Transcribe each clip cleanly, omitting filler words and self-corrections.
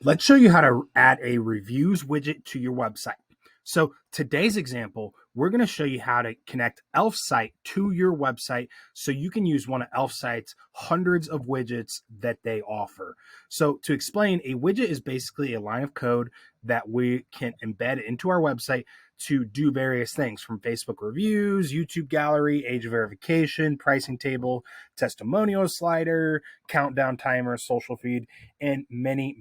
Let's show you how to add a reviews widget to your website. So today's example, we're going to show you how to connect Elfsight to your website so you can use one of Elfsight's hundreds of widgets that they offer. So to explain, a widget is basically a line of code that we can embed into our website to do various things from Facebook reviews, YouTube gallery, age verification, pricing table, testimonial slider, countdown timer, social feed, and many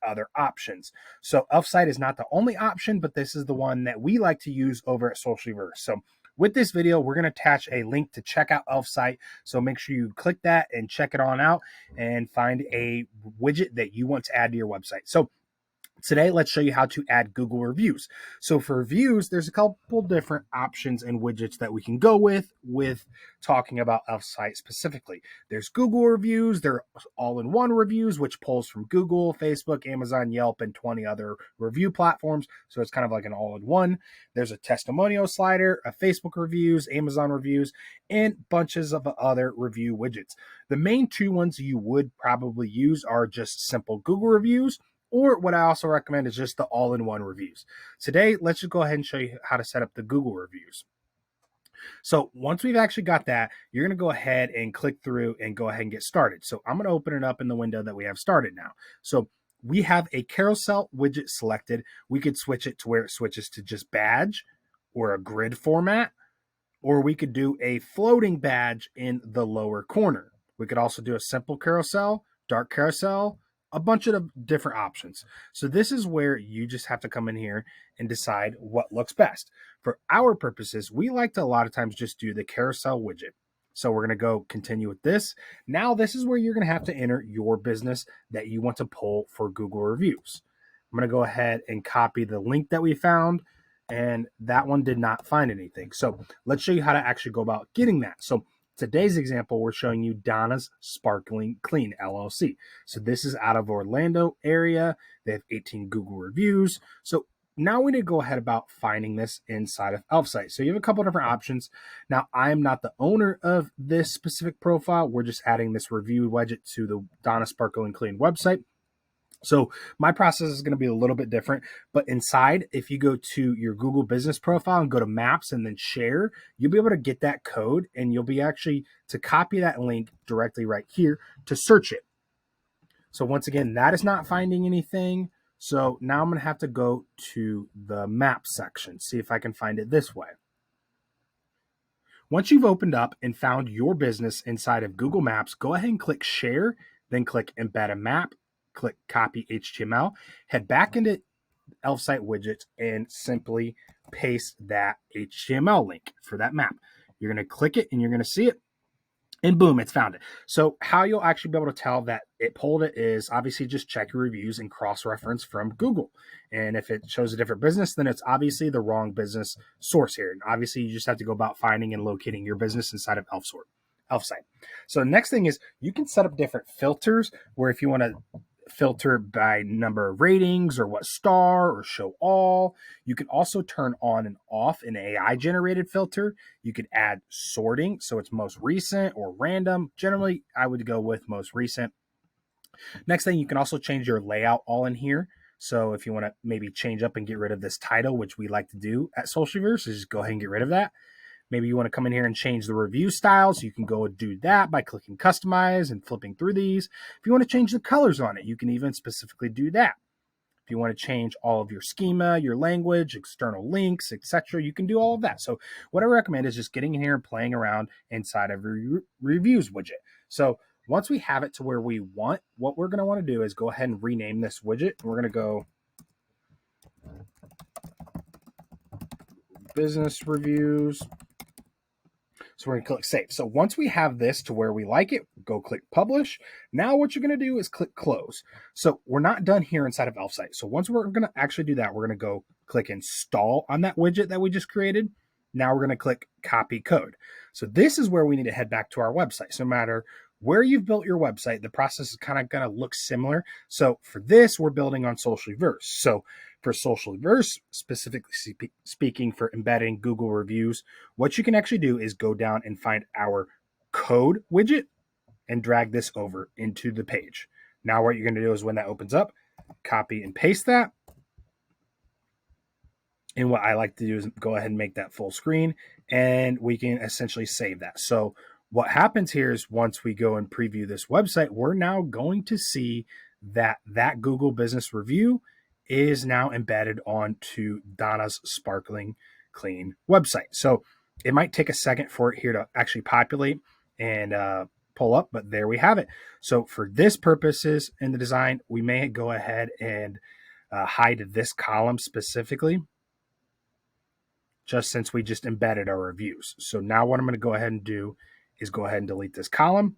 other options. So Elfsight is not the only option, but this is the one that we like to use over at Socialverse. So with this video, we're going to attach a link to check out Elfsight. So make sure you click that and check it on out and find a widget that you want to add to your website. So today, let's show you how to add Google reviews. So for reviews, there's a couple different options and widgets that we can go with talking about Elfsight specifically. There's Google reviews, they're all-in-one reviews, which pulls from Google, Facebook, Amazon, Yelp, and 20 other review platforms. So it's kind of like an all-in-one. There's a testimonial slider, a Facebook reviews, Amazon reviews, and bunches of other review widgets. The main two ones you would probably use are just simple Google reviews, or what I also recommend is just the all-in-one reviews. Today, let's just go ahead and show you how to set up the Google reviews. So once we've actually got that, you're going to go ahead and click through and go ahead and get started. So I'm going to open it up in the window that we have started now. So we have a carousel widget selected. We could switch it to where it switches to just badge or a grid format, or we could do a floating badge in the lower corner. We could also do a simple carousel, dark carousel, a bunch of different options. So this is where you just have to come in here and decide what looks best. For our purposes, we like to a lot of times just do the carousel widget. So we're going to go continue with this. Now this is where you're going to have to enter your business that you want to pull for Google reviews. I'm going to go ahead and copy the link that we found, and that one did not find anything. So let's show you how to actually go about getting that. So today's example, we're showing you Donna's Sparkling Clean LLC. So this is out of Orlando area. They have 18 Google reviews. So now we need to go ahead about finding this inside of Elfsight. So you have a couple different options. Now, I'm not the owner of this specific profile. We're just adding this review widget to the Donna Sparkling Clean website. So my process is going to be a little bit different, but inside, if you go to your Google business profile and go to maps and then share, you'll be able to get that code and you'll be actually to copy that link directly right here to search it. So once again, that is not finding anything. So now I'm going to have to go to the map section, see if I can find it this way. Once you've opened up and found your business inside of Google Maps, go ahead and click share, then click embed a map, click copy HTML, head back into Elfsight widgets and simply paste that HTML link for that map. You're going to click it and you're going to see it. And boom, it's found it. So how you'll actually be able to tell that it pulled it is obviously just check your reviews and cross-reference from Google. And if it shows a different business, then it's obviously the wrong business source here. And obviously you just have to go about finding and locating your business inside of Elfsight. So the next thing is you can set up different filters where if you want to filter by number of ratings or what star or show all. You can also turn on and off an AI generated filter. You could add sorting, so it's most recent or random. Generally, I would go with most recent. Next thing, you can also change your layout all in here. So if you want to maybe change up and get rid of this title, which we like to do at Socialverse, is just go ahead and get rid of that. Maybe you want to come in here and change the review style, so you can go and do that by clicking customize and flipping through these. If you want to change the colors on it, you can even specifically do that. If you want to change all of your schema, your language, external links, etc., you can do all of that. So what I recommend is just getting in here and playing around inside of your reviews widget. So once we have it to where we want, what we're going to want to do is go ahead and rename this widget. We're going to go business reviews. So we're going to click save. So once we have this to where we like it, go click publish. Now what you're going to do is click close. So we're not done here inside of Elfsight. So once we're going to actually do that, we're going to go click install on that widget that we just created. Now we're going to click copy code. So this is where we need to head back to our website. So no matter where you've built your website, the process is kind of going to look similar. So for this, we're building on Socialverse. So for Socialverse, specifically speaking for embedding Google reviews, what you can actually do is go down and find our code widget and drag this over into the page. Now what you're going to do is when that opens up, copy and paste that. And what I like to do is go ahead and make that full screen, and we can essentially save that. So what happens here is once we go and preview this website, we're now going to see that Google Business Review is now embedded onto Donna's sparkling clean website. So it might take a second for it here to actually populate and pull up, but there we have it. So for this purposes in the design, we may go ahead and hide this column specifically, just since we just embedded our reviews. So now what I'm going to go ahead and do is go ahead and delete this column.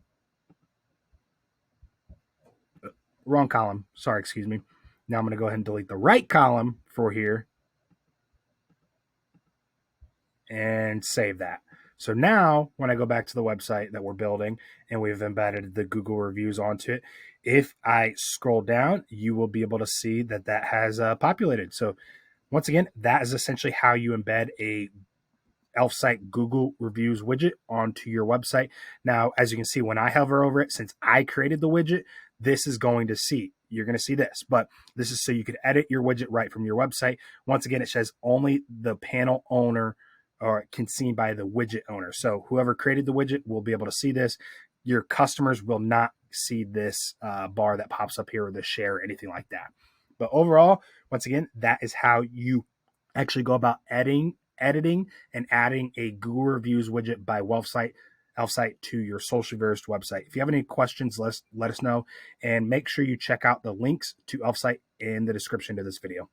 Wrong column. Sorry, excuse me. Now I'm going to go ahead and delete the right column for here and save that. So now when I go back to the website that we're building and we've embedded the Google reviews onto it, if I scroll down, you will be able to see that that has populated. So once again, that is essentially how you embed a Elf Site Google Reviews widget onto your website. Now, as you can see, when I hover over it, since I created the widget, this is going to see. You're going to see this, but this is so you could edit your widget right from your website. Once again, it says only the panel owner or can see by the widget owner. So whoever created the widget will be able to see this. Your customers will not see this bar that pops up here or the share or anything like that. But overall, once again, that is how you actually go about editing and adding a Google Reviews widget by Elfsight to your Social Verist website. If you have any questions, let us know, and make sure you check out the links to Elfsight in the description to this video.